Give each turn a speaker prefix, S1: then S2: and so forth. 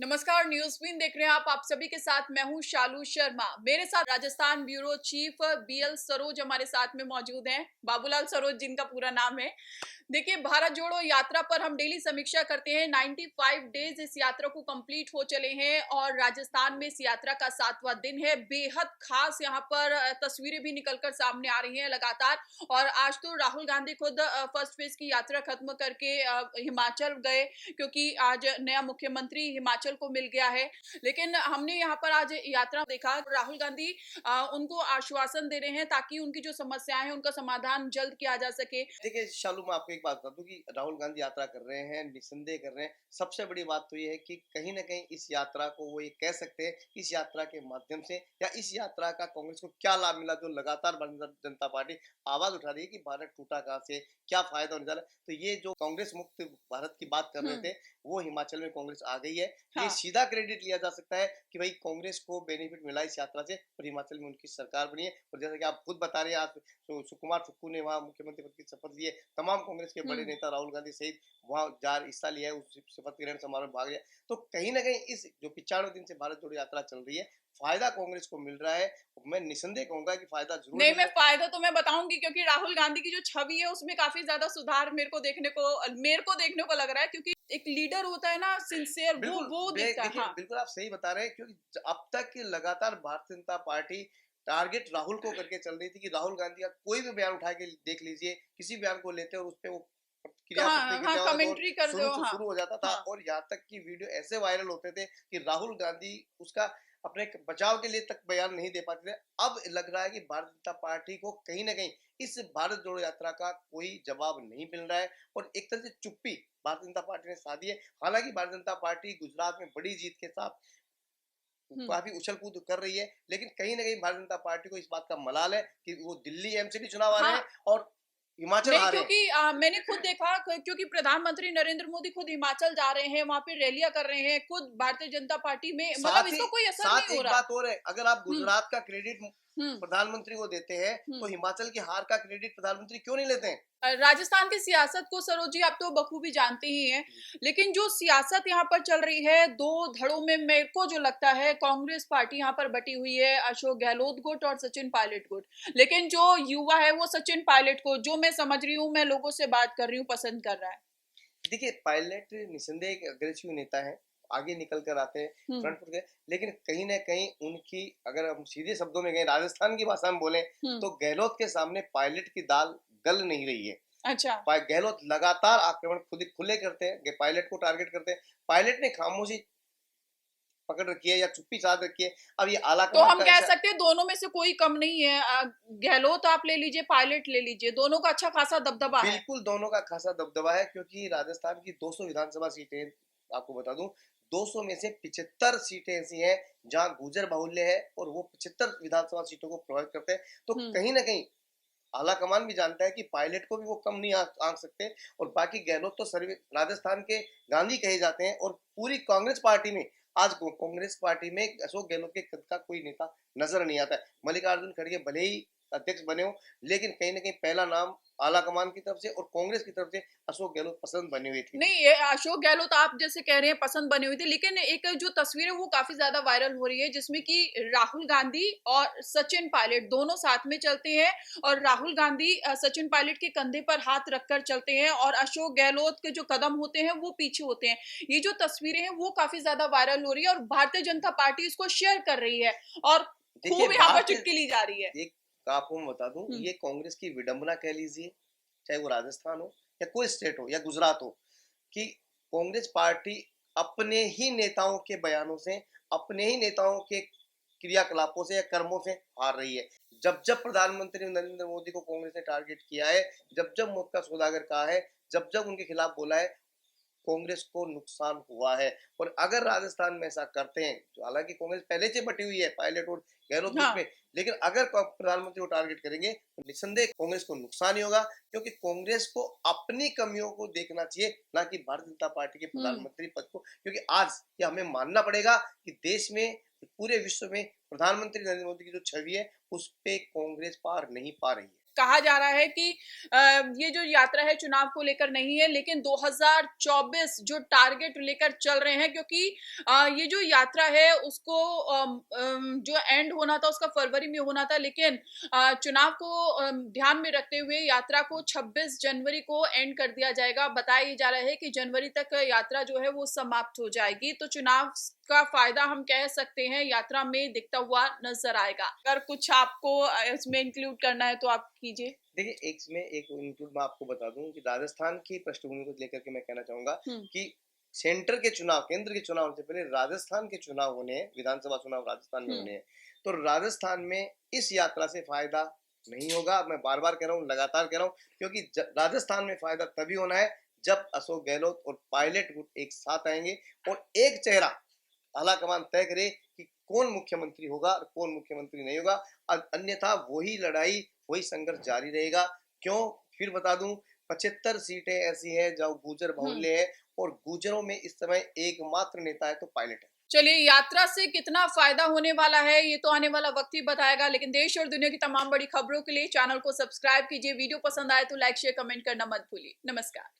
S1: नमस्कार, news win देख रहे हैं आप सभी के साथ मैं हूं शालू शर्मा। मेरे साथ Rajasthan bureau chief BL Saroj हमारे साथ में मौजूद हैं। बाबूलाल सरोज जिनका पूरा नाम है। देखिए, भारत जोड़ो यात्रा पर हम डेली समीक्षा करते हैं। 95 डेज इस यात्रा को कंप्लीट हो चले हैं और राजस्थान में इस यात्रा का 7वां दिन है। बेहद खास यहाँ पर तस्वीरें भी निकलकर सामने आ रही हैं लगातार। और आज तो राहुल गांधी खुद फर्स्ट फेज की यात्रा खत्म करके हिमाचल गए, क्योंकि आज नया मुख्यमंत्री हिमाचल को मिल गया है। लेकिन हमने यहाँ पर आज यात्रा देखा, राहुल गांधी उनको आश्वासन दे रहे हैं ताकि उनकी जो समस्याएं हैं उनका समाधान जल्द किया जा सके।
S2: देखिए शालू, मैं आपको एक बात बता दूं कि राहुल गांधी यात्रा कर रहे हैं, निस्संदेह कर रहे हैं। सबसे बड़ी बात तो ये है कि कहीं ना कहीं इस यात्रा को वो ये कह सकते हैं, इस यात्रा के माध्यम से या इस यात्रा का कांग्रेस को क्या लाभ मिला, जो लगातार भारतीय जनता पार्टी आवाज उठा रही है कि भारत टूटा कहां से, क्या फायदा होने जा रहा है। तो ये जो कांग्रेस मुक्त भारत की बात कर रहे थे, वो हिमाचल में कांग्रेस आ गई है। ये
S1: हाँ।
S2: सीधा क्रेडिट लिया जा सकता है कि भाई कांग्रेस को बेनिफिट मिला इस यात्रा से और हिमाचल में उनकी सरकार बनी है। और जैसा कि आप खुद बता रहे हैं, आज तो सुकुमार सुक्खू ने वहां मुख्यमंत्री पद की शपथ ली है। तमाम कांग्रेस के बड़े नेता राहुल गांधी सहित वहां जार हिस्सा लिया है, उस शपथ ग्रहण समारोह में भाग लिया। तो कहीं ना कहीं इस जो 95 दिन से भारत जोड़ो यात्रा चल रही है, फायदा कांग्रेस को मिल रहा है। मैं निसंदेह कहूंगा कि फायदा जरूर
S1: नहीं,
S2: मिल
S1: मैं
S2: रहा है।
S1: फायदा तो मैं बताऊंगी, क्योंकि राहुल गांधी की जो छवि है उसमें काफी ज्यादा सुधार मेरे को देखने को लग रहा है, क्योंकि एक लीडर होता है ना, सिंसियर,
S2: बिल्कुल
S1: वो दिखता है।
S2: देखिए,
S1: हाँ।
S2: बिल्कुल आप सही बता रहे हैं, क्योंकि अब तक लगातार भारतीय जनता पार्टी टारगेट राहुल को करके चल रही थी कि राहुल गांधी का कोई भी बयान उठा के देख लीजिए, किसी बयान को लेते और उस पे वो क्रिया
S1: हाँ हाँ,
S2: प्रतिक्रिया का दौर
S1: कमेंट्री कर दो। हाँ
S2: शुरू हो जाता था।
S1: हाँ।
S2: और यहाँ तक कि वीडियो ऐसे वायरल होते थे कि राहुल गांधी उसका अपने बचाव के लिए तक बयान नहीं दे पाते थे। अब लग रहा है कि भारतीय जनता पार्टी को कहीं ना कहीं इस भारत जोड़ो यात्रा का कोई जवाब नहीं मिल रहा है और एक तरह से चुप्पी भारतीय जनता पार्टी ने साधी है। हालांकि भारतीय जनता पार्टी गुजरात में बड़ी जीत के साथ काफी उछल कूद कर रही है, लेकिन कहीं ना कहीं भारतीय जनता पार्टी को इस बात का मलाल है कि वो दिल्ली एमसीडी चुनाव आ रहे हैं
S1: हाँ।
S2: और हिमाचल
S1: नहीं,
S2: हारे हैं।
S1: क्योंकि मैंने खुद देखा, क्योंकि प्रधानमंत्री नरेंद्र मोदी खुद हिमाचल जा रहे हैं, वहां पे रैलियां कर रहे हैं, खुद भारतीय जनता पार्टी में, मतलब
S2: साथ ही
S1: इसका कोई असर नहीं
S2: साथ
S1: हो
S2: एक
S1: रहा।
S2: बात और है, अगर आप
S1: हम्म।
S2: गुजरात का क्रेडिट
S1: हम्म।
S2: प्रधानमंत्री को देते हैं, तो
S1: हम्म।
S2: हिमाचल की हार का क्रेडिट प्रधानमंत्री क्यों नहीं लेते हैं?
S1: राजस्थान की सियासत को सरोज जी आप तो बखूबी जानते ही हैं। लेकिन जो सियासत यहाँ पर चल रही है, दो धड़ों में मेरे को जो लगता है, कांग्रेस पार्टी यहाँ पर बटी हुई है, अशोक गहलोत गुट और सचिन पायलट गुट। लेकिन जो युवा है वो सचिन पायलट को, जो मैं समझ रही हूँ, मैं लोगों से बात कर रही हूँ, पसंद कर रहा है।
S2: देखिए, पायलट निसंदेह एक अग्रेसिव नेता है, आगे निकल कर आते हैं,
S1: हम्म।
S2: फ्रंट फुट गए। लेकिन कहीं ना कहीं उनकी, अगर हम सीधे शब्दों में गए, राजस्थान की भाषा में बोले,
S1: हम्म।
S2: तो गहलोत के सामने पायलट की दाल गल नहीं रही है।
S1: अच्छा।
S2: गहलोत लगातार आक्रमण खुद खुले करते हैं, पायलट को टारगेट करते हैं। पायलट ने खामोशी पकड़ रखी है या चुप्पी साध रखी है। अब ये आला
S1: तो
S2: कमान
S1: हम
S2: का
S1: कह
S2: ऐसा,
S1: सकते हैं दोनों में से कोई कम नहीं है। गहलोत आप ले लीजिए, पायलट ले लीजिए, दोनों का अच्छा खासा दबदबा है।
S2: बिल्कुल दोनों का खासा दबदबा है, क्योंकि राजस्थान की 200 विधानसभा सीटें, आपको बता दूं, 200 में से 75 सीटें ऐसी हैं जहां गुर्जर बाहुल्य है और वो 75 विधानसभा सीटों को प्रभावित करते हैं। तो
S1: हम्म।
S2: कहीं ना कहीं आला कमान भी जानता है कि पायलट को भी वो कम नहीं आंक सकते। और बाकी गहलोत तो सर्वे राजस्थान के गांधी कहे जाते हैं। और पूरी कांग्रेस पार्टी में आज कांग्रेस पार्टी में अशोक गहलोत के कद का कोई नेता नजर नहीं आता है। मल्लिकार्जुन खड़गे भले ही अध्यक्ष बने हो, लेकिन कहीं ना कहीं पहला नाम आला कमान की तरफ से और कांग्रेस की तरफ से अशोक गहलोत पसंद बनी हुई थी।
S1: नहीं, ये अशोक गहलोत आप जैसे कह रहे हैं पसंद बनी हुई थी, लेकिन एक जो तस्वीर है वो काफी ज्यादा वायरल हो रही है, जिसमें कि राहुल गांधी और सचिन पायलट दोनों साथ में चलते हैं। और राहुल गांधी सचिन पायलट के कंधे पर हाथ रखकर चलते हैं, और अशोक गहलोत के जो कदम होते हैं वो पीछे होते हैं। ये जो तस्वीरें हैं वो काफी ज्यादा वायरल हो रही है, और भारतीय जनता पार्टी इसको शेयर कर रही है, और
S2: देखिए,
S1: खूब यहाँ पर
S2: भारतीय,
S1: चुटकी ली जा रही है।
S2: एक आपको मैं बता दूं,
S1: हम्म।
S2: ये कांग्रेस की विडंबना कह लीजिए, चाहे वो राजस्थान हो या कोई स्टेट हो या गुजरात हो, कि कांग्रेस पार्टी अपने ही नेताओं के बयानों से, अपने ही नेताओं के क्रियाकलापों से या कर्मों से हार रही है। जब जब प्रधानमंत्री नरेंद्र मोदी को कांग्रेस ने टारगेट किया है, जब जब मौत का सौदागर कहा है, जब जब उनके खिलाफ बोला है, कांग्रेस को नुकसान हुआ है। और अगर राजस्थान में ऐसा करते हैं, जो हालांकि कांग्रेस पहले से बटी हुई है पायलट और गहलोत गुट
S1: हाँ।
S2: में, लेकिन अगर प्रधानमंत्री को टारगेट करेंगे तो निस्संदेह कांग्रेस को नुकसान ही होगा। क्योंकि कांग्रेस को अपनी कमियों को देखना चाहिए, ना कि भारतीय जनता पार्टी के
S1: हम्म।
S2: प्रधानमंत्री पद को। क्योंकि आज ये हमें मानना पड़ेगा कि देश में, पूरे विश्व में प्रधानमंत्री नरेंद्र मोदी की जो छवि है, उस पे कांग्रेस पार नहीं पा रही है।
S1: कहा जा रहा है कि ये जो यात्रा है चुनाव को लेकर नहीं है, लेकिन 2024 जो टारगेट लेकर चल रहे हैं, क्योंकि ये जो यात्रा है उसको जो एंड होना था उसका फरवरी में होना था, लेकिन चुनाव को ध्यान में रखते हुए यात्रा को 26 जनवरी को एंड कर दिया जाएगा। बताया जा रहा है कि जनवरी तक यात्रा जो है वो समाप्त हो जाएगी, तो चुनाव का फायदा हम कह सकते हैं यात्रा में दिखता हुआ नजर आएगा। अगर कुछ आपको इसमें इंक्लूड करना है तो आप कीजिए।
S2: देखिए, एक इंक्लूड मैं आपको बता दूं कि राजस्थान की पृष्ठभूमि को लेकर के मैं कहना चाहूंगा कि सेंटर के चुनाव, केंद्र के चुनाव से पहले राजस्थान के चुनाव होने हैं, विधानसभा चुनाव राजस्थान में होने हैं, तो राजस्थान में इस यात्रा से फायदा नहीं होगा। मैं बार बार कह रहा हूँ, लगातार कह रहा हूँ, क्योंकि राजस्थान में फायदा तभी होना है जब अशोक गहलोत और पायलट गुट एक साथ आएंगे और एक चेहरा आला कमान तय करे कि कौन मुख्यमंत्री होगा और कौन मुख्यमंत्री नहीं होगा। अन्यथा वही लड़ाई, वही संघर्ष जारी रहेगा। क्यों, फिर बता दूं, 75 सीटें ऐसी हैं जहाँ गुर्जर बाहुल्य है और गुर्जरों में इस समय एकमात्र नेता है तो पायलट है।
S1: चलिए, यात्रा से कितना फायदा होने वाला है ये तो आने वाला वक्त ही बताएगा, लेकिन देश और दुनिया की तमाम बड़ी खबरों के लिए चैनल को सब्सक्राइब कीजिए। वीडियो पसंद आए तो लाइक शेयर कमेंट करना मत भूलिए। नमस्कार।